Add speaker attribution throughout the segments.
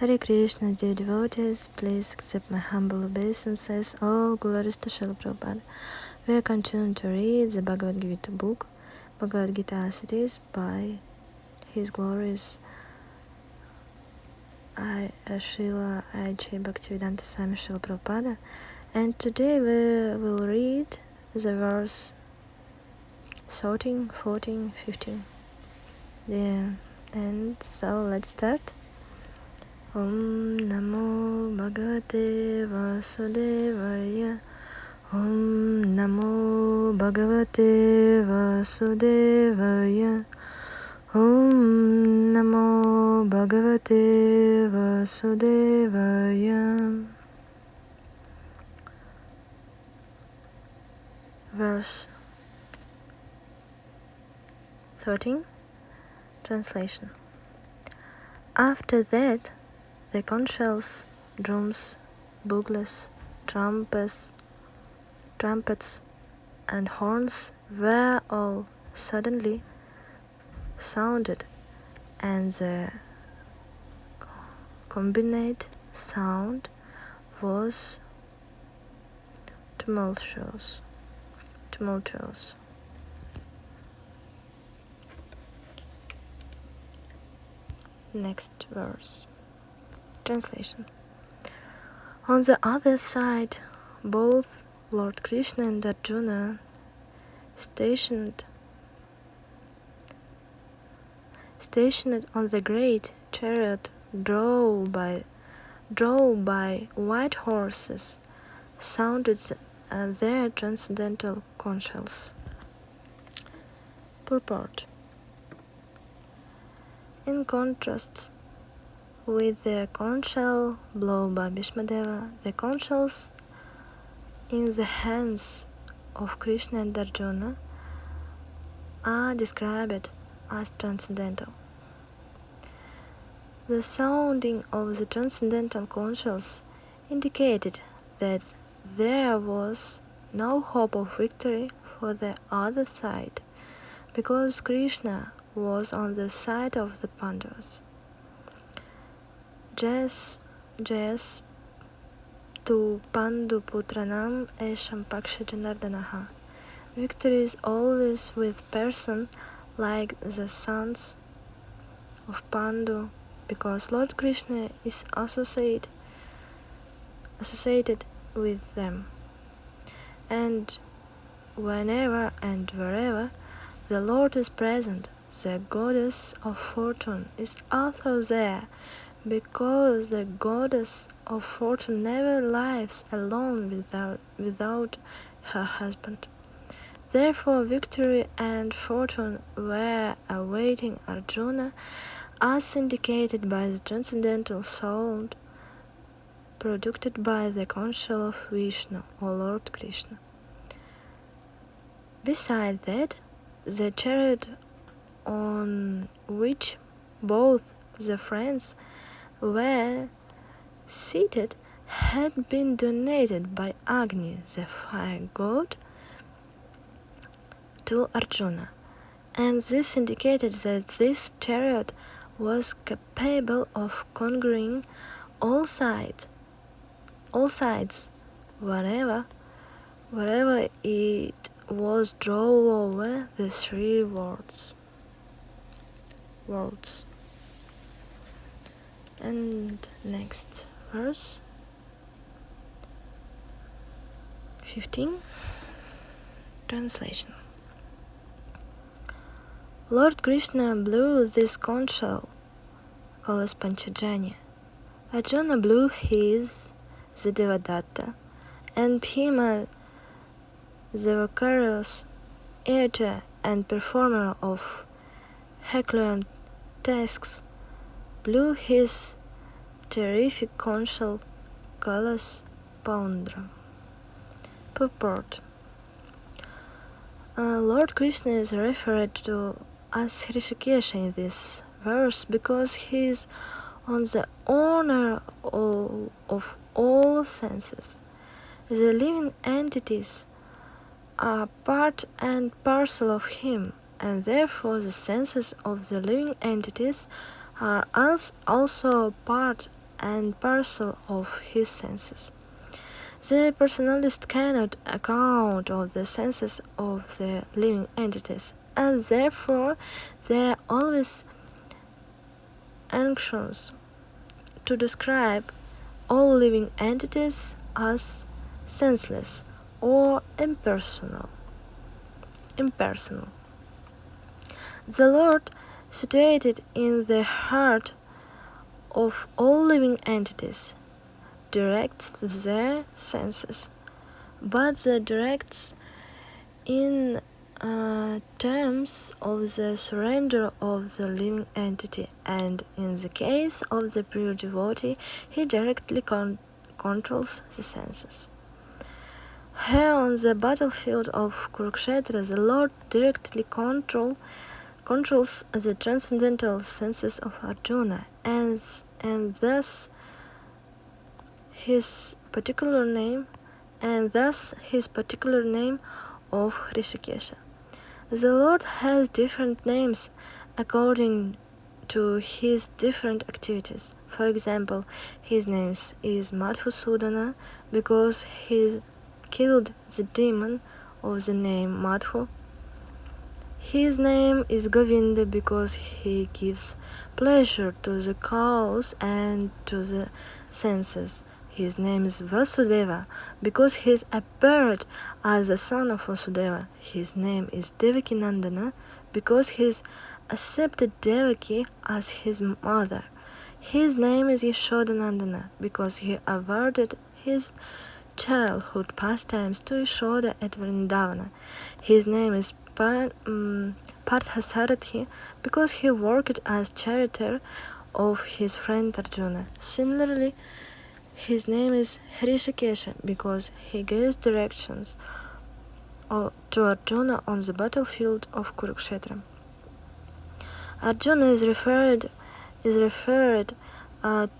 Speaker 1: Hare Krishna, dear devotees, please accept my humble obeisances. All glories to Srila Prabhupada. We are continuing to read the Bhagavad-Gita book, Bhagavad-Gita as it is, by His Glorious Srila A.J. Bhaktivedanta Swami Srila Prabhupada. And today we will read the verse 13, 14, 15. And so let's start. Om Namo Bhagavate Vasudevaya. Om Namo Bhagavate Vasudevaya. Om Namo Bhagavate Vasudevaya. Verse 13. Translation. After that, the conch shells, drums, bugles, trumpets, and horns were all suddenly sounded, and the combined sound was tumultuous. Next verse. Translation. On the other side, both Lord Krishna and Arjuna, stationed on the great chariot drawn by white horses, sounded their transcendental conch shells. Purport. In contrast with the conch shell blown by Bhishmadeva, the conch shells in the hands of Krishna and Arjuna are described as transcendental. The sounding of the transcendental conch shells indicated that there was no hope of victory for the other side, because Krishna was on the side of the Pandavas. Jais tu Pandu Putranam Esham Paksha Janardanaha. Victory is always with person like the sons of Pandu, because Lord Krishna is associated with them. And whenever and wherever the Lord is present, the goddess of fortune is also there, because the goddess of fortune never lives alone without her husband. Therefore, victory and fortune were awaiting Arjuna, as indicated by the transcendental sound produced by the conch shell of Vishnu, or Lord Krishna. Besides that, the chariot on which both the friends were seated had been donated by Agni, the fire god, to Arjuna, and this indicated that this chariot was capable of conquering all sides, wherever it was drove over the three worlds. And next verse 15. Translation. Lord Krishna blew this conch shell, called Panchajanya. Arjuna blew his, the Devadatta, and Bhima, the vicarious editor and performer of Herculean tasks, blew his terrific conch shell, Kalas Paundra. Purport. Lord Krishna is referred to as Hrishikesha in this verse because he is on the honor of all senses. The living entities are part and parcel of him, and therefore the senses of the living entities are also part and parcel of his senses. The personalist cannot account of the senses of the living entities, and therefore they are always anxious to describe all living entities as senseless or impersonal. The Lord, situated in the heart of all living entities, directs their senses, but they directs in terms of the surrender of the living entity, and in the case of the pure devotee, he directly controls the senses. Here on the battlefield of Kurukshetra, the Lord directly controls the transcendental senses of Arjuna, and thus his particular name of Hrishikesha. The Lord has different names according to his different activities. For example, his name is Madhusudana because he killed the demon of the name Madhu. His name is Govinda because he gives pleasure to the cows and to the senses. His name is Vasudeva because he appeared as the son of Vasudeva. His name is Devakinandana because he accepted Devaki as his mother. His name is Yashodanandana because he awarded his childhood pastimes to Yashoda at Vrindavana. His name is Parthasarathi because he worked as charioteer of his friend Arjuna. Similarly, his name is Hrishikesha because he gives directions to Arjuna on the battlefield of Kurukshetra. Arjuna is referred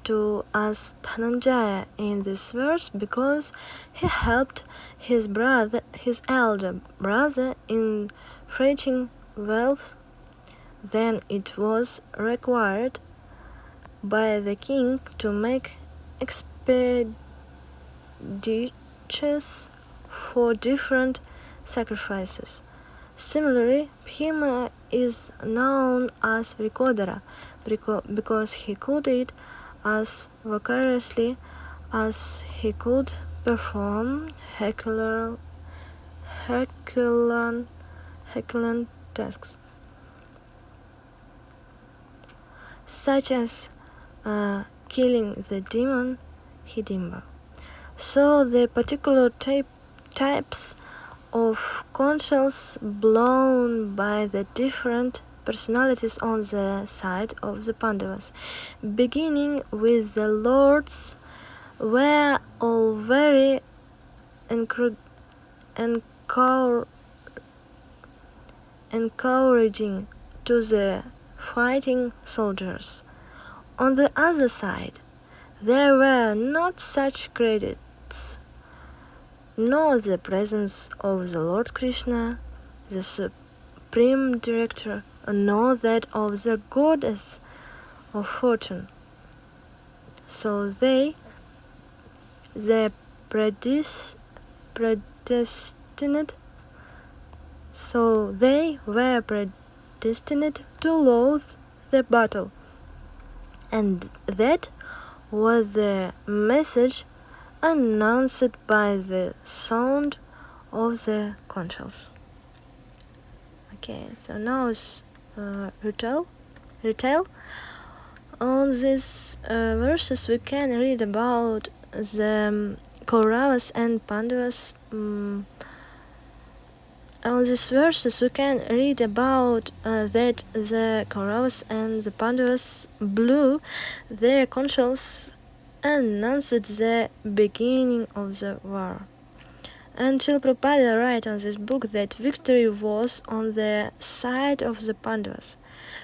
Speaker 1: to as Dhananjaya in this verse because he helped his elder brother in fetching wealth. Then it was required by the king to make expeditious for different sacrifices. Similarly, Bhima is known as Vrikodara because he could eat as vicariously as he could perform Herculean tasks, such as killing the demon Hidimba. So the particular types of conchs blown by the different personalities on the side of the Pandavas, beginning with the lords, were all very encouraging to the fighting soldiers. On the other side, there were not such credits, nor the presence of the Lord Krishna, the Supreme Director, nor that of the Goddess of Fortune. So they were predestined to lose the battle, and that was the message announced by the sound of the conchs. Okay, so now is retail. On these verses we can read about the Kauravas and Pandavas. On these verses we can read about that the Kauravas and the Pandavas blew their conchs and announced the beginning of the war. And Srila Prabhupada writes on this book that victory was on the side of the Pandavas.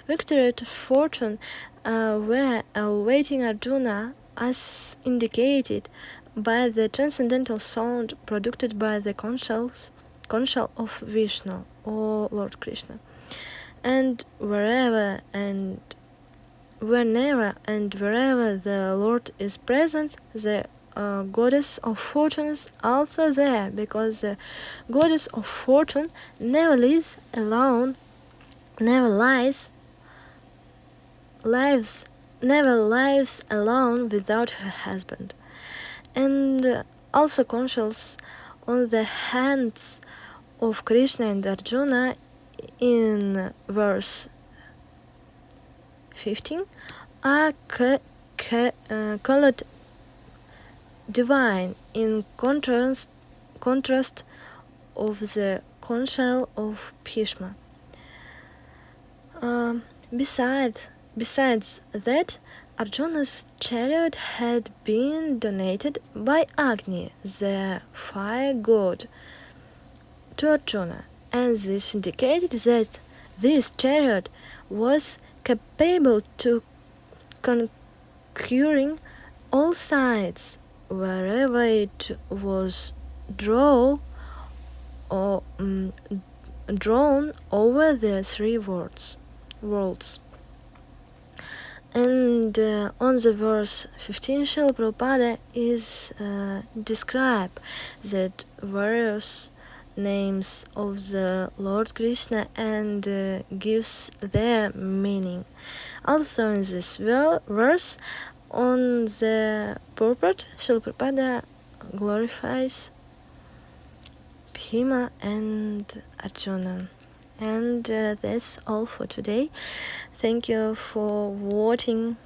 Speaker 1: Victory to fortune were awaiting Arjuna as indicated by the transcendental sound produced by the conchal of Vishnu or Lord Krishna. And wherever and whenever and wherever the Lord is present, the goddess of fortune is also there, because the goddess of fortune never lives alone, never lives alone without her husband. And also conscious on the hands of Krishna and Arjuna in verse 15 are colored divine in contrast of the conchal of Bhishma. Besides that, Arjuna's chariot had been donated by Agni, the fire god, to Arjuna, and this indicated that this chariot was capable to conquering all sides wherever it was drawn over the three worlds. And on the verse 15, Srila Prabhupada is describe that various names of the Lord Krishna and gives their meaning. Also in this verse, on the purport, Srila Prabhupada glorifies Bhima and Arjuna. And that's all for today. Thank you for watching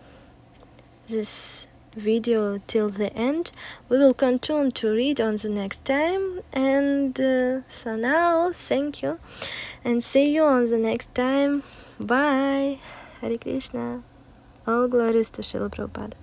Speaker 1: this video till the end. We will continue to read on the next time, and so now thank you and see you on the next time. Bye. Hare Krishna. All glories to Srila Prabhupada.